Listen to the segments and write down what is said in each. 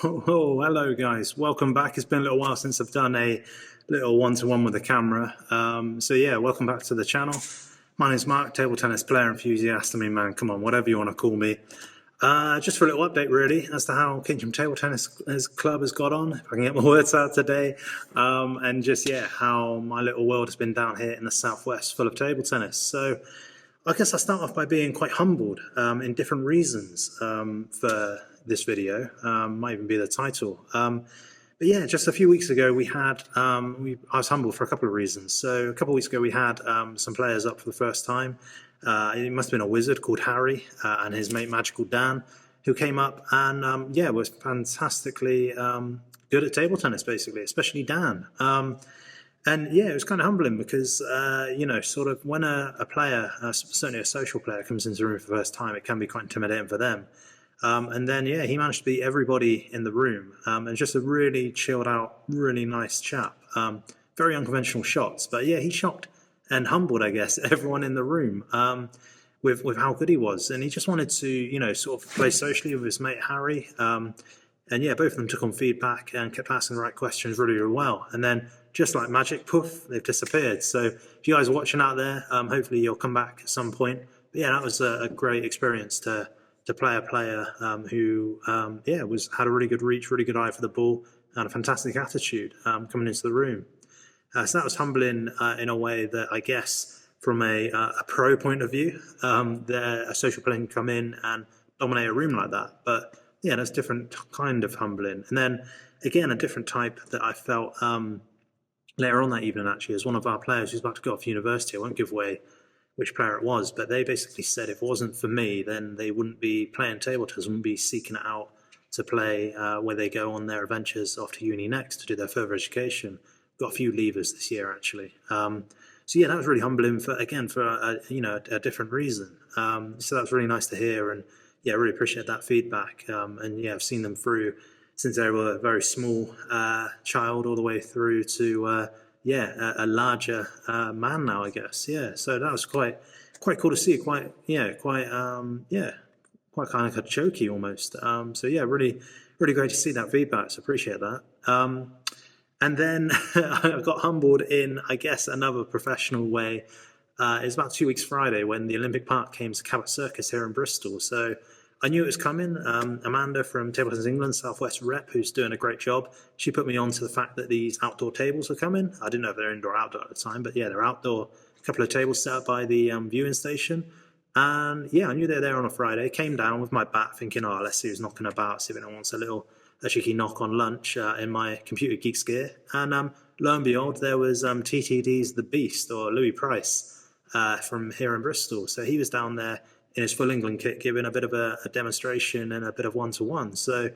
Oh, hello guys. Welcome back. It's been a little while since I've done a little one-to-one with the camera. So yeah, welcome back to the channel. My name's Mark, table tennis player, enthusiast. I mean, man, come on, whatever you want to call me. Just for a little update, really, as to how Keynsham Table Tennis Club has got on, if I can get my words out today, and just, yeah, how my little world has been down here in the southwest full of table tennis. So I guess I'll start off by being quite humbled in different reasons for this video, might even be the title. But yeah, just a few weeks ago we had, I was humbled for a couple of reasons. So a couple of weeks ago we had some players up for the first time. It must have been a wizard called Harry and his mate Magical Dan, who came up and yeah, was fantastically good at table tennis basically, especially Dan. And yeah, it was kind of humbling because, you know, sort of when a player, certainly a social player, comes into the room for the first time, it can be quite intimidating for them. And then, yeah, he managed to beat everybody in the room and just a really chilled out, really nice chap. Very unconventional shots, but yeah, he shocked and humbled, I guess, everyone in the room with how good he was. And he just wanted to, you know, sort of play socially with his mate Harry. And yeah, both of them took on feedback and kept asking the right questions really, really well. And then just like magic, poof, they've disappeared. So if you guys are watching out there, hopefully you'll come back at some point. But yeah, that was a great experience to play a player who, yeah, had a really good reach, really good eye for the ball, and a fantastic attitude coming into the room. So that was humbling in a way that I guess from a pro point of view, that a social player can come in and dominate a room like that. But yeah, that's different kind of humbling. And then again, a different type that I felt later on that evening actually is one of our players who's about to go off university. I won't give away which player it was, but they basically said if it wasn't for me, then they wouldn't be playing table tennis, wouldn't be seeking it out to play where they go on their adventures off to uni next to do their further education. Got a few leavers this year actually. So yeah, that was really humbling for you know, a different reason. So that was really nice to hear, and yeah, I really appreciate that feedback. And yeah, I've seen them through since they were a very small child all the way through to yeah, a larger man now, I guess. Yeah, so that was quite cool to see. Quite yeah, quite yeah, quite kind of jokey almost. So yeah, really great to see that feedback. So appreciate that. And then I got humbled in, I guess, another professional way. It was about 2 weeks Friday when the Olympic Park came to Cabot Circus here in Bristol. So I knew it was coming. Amanda from Table Tennis England, Southwest Rep, who's doing a great job, she put me on to the fact that theyese outdoor tables are coming. I didn't know if they're indoor or outdoor at the time, but yeah, they're outdoor. A couple of tables set up by the viewing station. And yeah, I knew they were there on a Friday. Came down with my bat thinking, oh, let's see who's knocking about, see if anyone wants a cheeky knock on lunch in my computer geeks gear. And lo and behold, there was TTD's The Beast, or Louis Price, from here in Bristol. So he was down there in his full England kit, giving a bit of a demonstration and a bit of one-to-one. So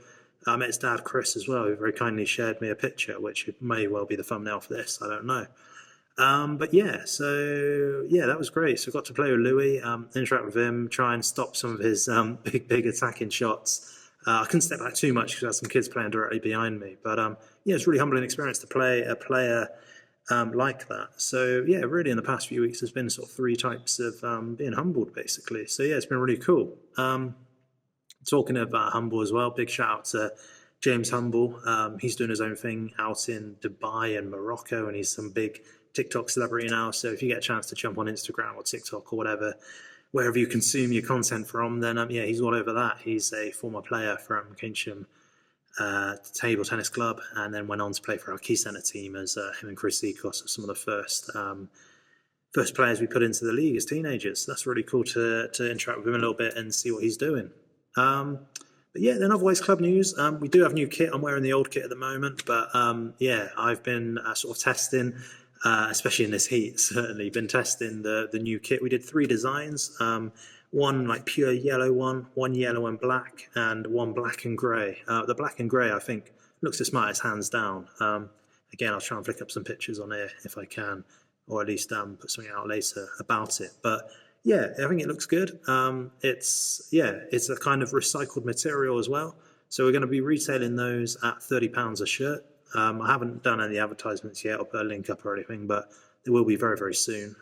I met his dad, Chris, as well, who very kindly shared me a picture, which may well be the thumbnail for this, I don't know. But yeah, so yeah, that was great. So I got to play with Louis, interact with him, try and stop some of his big attacking shots. I couldn't step back too much because I had some kids playing directly behind me. But yeah, it's a really humbling experience to play a player like that. So yeah, really in the past few weeks, there's been sort of three types of being humbled, basically. So yeah, it's been really cool. Talking about Humble as well, big shout out to James Humble. He's doing his own thing out in Dubai and Morocco, and he's some big TikTok celebrity now. So if you get a chance to jump on Instagram or TikTok or whatever, wherever you consume your content from, then yeah, he's all over that. He's a former player from Keynsham Table Tennis Club, and then went on to play for our Key Centre team as him and Chris Zekos are some of the first players we put into the league as teenagers. So that's really cool to interact with him a little bit and see what he's doing. But yeah, then otherwise club news. We do have new kit. I'm wearing the old kit at the moment, but yeah, I've been sort of testing, especially in this heat, certainly been testing the new kit. We did 3 designs. One like pure yellow one yellow and black, and one black and grey. The black and grey, I think, looks the smartest hands down. Again, I'll try and flick up some pictures on here if I can, or at least put something out later about it. But yeah, I think it looks good. It's a kind of recycled material as well. So we're going to be retailing those at £30 a shirt. I haven't done any advertisements yet or put a link up or anything, but they will be very, very soon.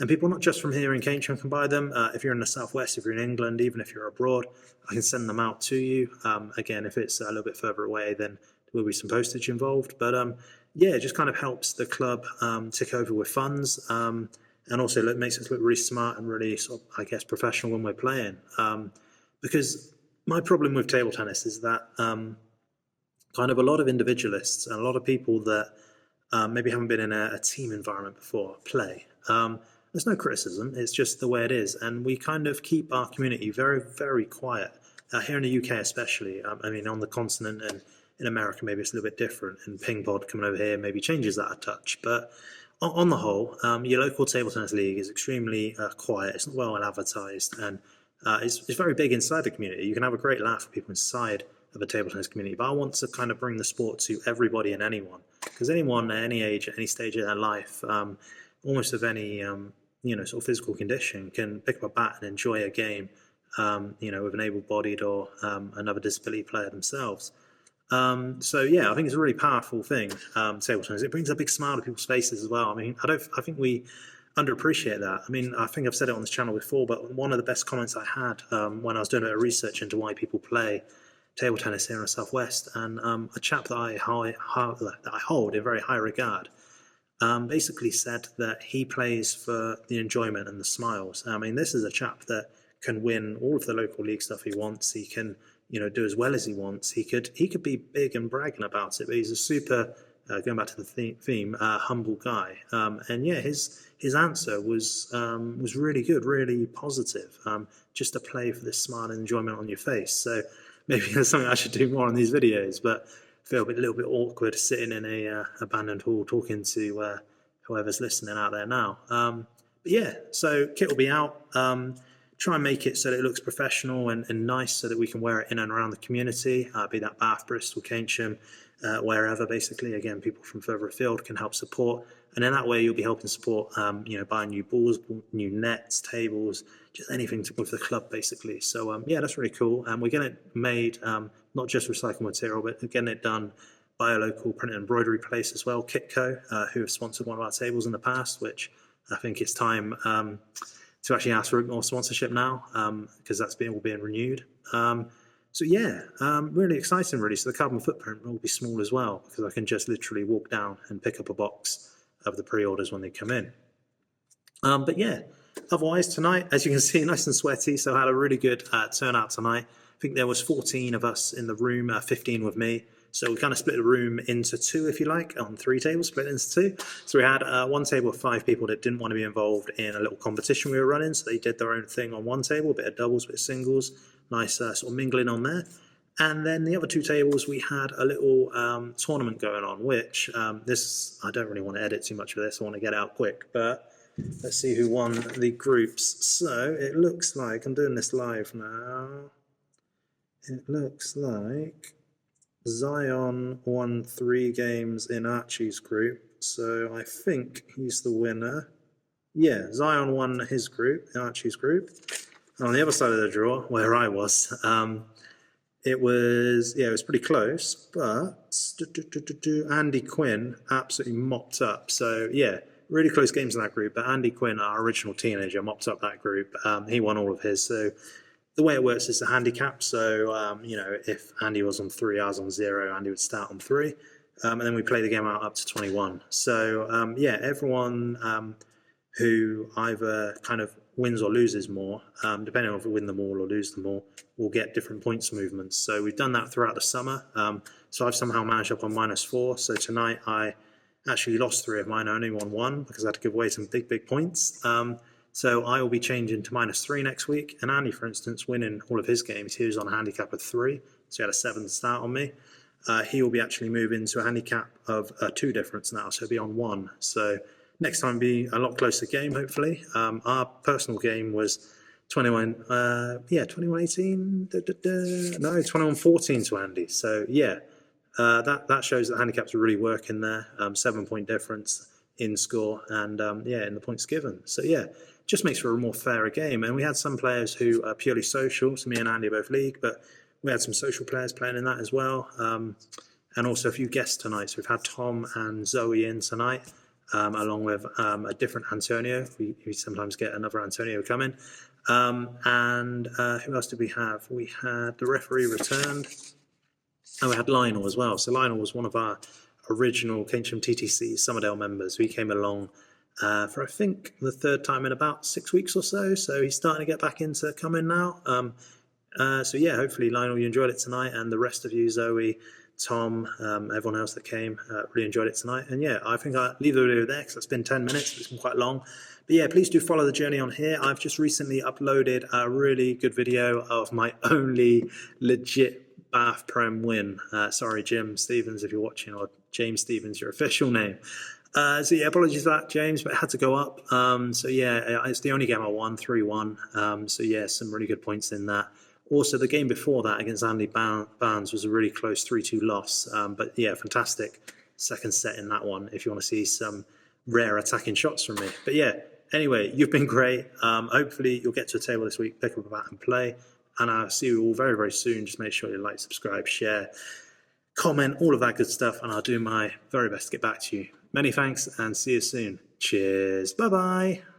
And people not just from here in Keynsham can buy them. If you're in the southwest, if you're in England, even if you're abroad, I can send them out to you. Again, if it's a little bit further away, then there will be some postage involved. But yeah, it just kind of helps the club tick over with funds, and also makes us look really smart and really sort of, I guess, professional when we're playing. Because my problem with table tennis is that kind of a lot of individualists and a lot of people that maybe haven't been in a team environment before play. There's no criticism, it's just the way it is. And we kind of keep our community very, very quiet. Here in the UK especially, I mean on the continent and in America maybe it's a little bit different, and Ping Pod coming over here maybe changes that a touch. But on the whole, your local table tennis league is extremely quiet, it's not well advertised, and it's very big inside the community. You can have a great laugh with people inside of a table tennis community, but I want to kind of bring the sport to everybody and anyone, because anyone at any age, at any stage of their life, almost of any sort of physical condition, can pick up a bat and enjoy a game, with an able-bodied or another disability player themselves. So yeah, I think it's a really powerful thing, table tennis. It brings a big smile to people's faces as well. I mean, I think we underappreciate that. I mean, I think I've said it on this channel before, but one of the best comments I had when I was doing a bit of research into why people play table tennis here in the southwest, and a chap that I hold in very high regard, basically said that he plays for the enjoyment and the smiles. I mean, this is a chap that can win all of the local league stuff he wants. He can, do as well as he wants. He could be big and bragging about it, but he's a super, going back to the theme, humble guy. And yeah, his answer was really good, really positive. Just to play for this smile and enjoyment on your face. So maybe that's something I should do more on these videos, but I feel a little bit awkward sitting in a abandoned hall talking to whoever's listening out there now. But yeah, so kit will be out. Try and make it so that it looks professional and nice, so that we can wear it in and around the community, be that Bath, Bristol, Keynsham, wherever. Basically, again, people from further afield can help support, and in that way you'll be helping support, buying new balls, new nets, tables, just anything with the club basically. So yeah, that's really cool, and we're getting it made, not just recycled material, but getting it done by a local print and embroidery place as well, Kitco, who have sponsored one of our tables in the past, which I think it's time to actually ask for more sponsorship now, because that's all being renewed. So yeah, really exciting really. So the carbon footprint will be small as well, because I can just literally walk down and pick up a box of the pre-orders when they come in. But yeah, otherwise tonight, as you can see, nice and sweaty, so I had a really good turnout tonight. I think there was 14 of us in the room, 15 with me. So we kind of split the room into two, if you like, on 3 tables, split it into 2. So we had one table of 5 people that didn't want to be involved in a little competition we were running. So they did their own thing on one table, a bit of doubles, a bit of singles, nice sort of mingling on there. And then the other 2 tables, we had a little tournament going on, which this, I don't really want to edit too much of this. I want to get out quick, but let's see who won the groups. So it looks like, I'm doing this live now. It looks like Zion won 3 games in Archie's group, so I think he's the winner. Yeah, Zion won his group, Archie's group. And on the other side of the draw, where I was, it was pretty close, but Andy Quinn absolutely mopped up. So yeah, really close games in that group, but Andy Quinn, our original teenager, mopped up that group. He won all of his. So the way it works is a handicap. So, if Andy was on 3, I was on 0, Andy would start on 3. And then we play the game out up to 21. So, yeah, everyone who either kind of wins or loses more, depending on if we win them all or lose them all, will get different points movements. So we've done that throughout the summer. So I've somehow managed up on -4. So tonight I actually lost 3 of mine. I only won 1 because I had to give away some big points. So I will be changing to -3 next week. And Andy, for instance, winning all of his games, he was on a handicap of 3. So he had a 7 start on me. He will be actually moving to a handicap of 2 difference now. So he'll be on 1. So next time be a lot closer game, hopefully. Our personal game was 21-18? No, 21-14 to Andy. So yeah, that shows that handicaps are really working there. 7-point difference in score and in the points given. So yeah, just makes for a more fairer game. And we had some players who are purely social, so me and Andy are both league, but we had some social players playing in that as well. And also a few guests tonight. So we've had Tom and Zoe in tonight. along with a different Antonio. We sometimes get another Antonio coming. And who else did we have? We had the referee returned. And we had Lionel as well. So Lionel was one of our original Keynsham TTC Summerdale members. We came along for, I think, the third time in about 6 weeks or so. So he's starting to get back into coming now. So yeah, hopefully, Lionel, you enjoyed it tonight. And the rest of you, Zoe, Tom, everyone else that came, really enjoyed it tonight. And yeah, I think I'll leave the video there because it's been 10 minutes. It's been quite long. But yeah, please do follow the journey on here. I've just recently uploaded a really good video of my only legit Bath Prem win. Sorry, Jim Stevens, if you're watching, or James Stevens, your official name. So yeah, apologies for that, James, but it had to go up. So yeah, it's the only game I won, 3-1. So yeah, some really good points in that. Also, the game before that against Andy Barnes was a really close 3-2 loss. But yeah, fantastic second set in that one if you want to see some rare attacking shots from me. But yeah, anyway, you've been great. Hopefully you'll get to a table this week, pick up a bat and play. And I'll see you all very, very soon. Just make sure you like, subscribe, share, comment, all of that good stuff. And I'll do my very best to get back to you. Many thanks and see you soon. Cheers. Bye-bye.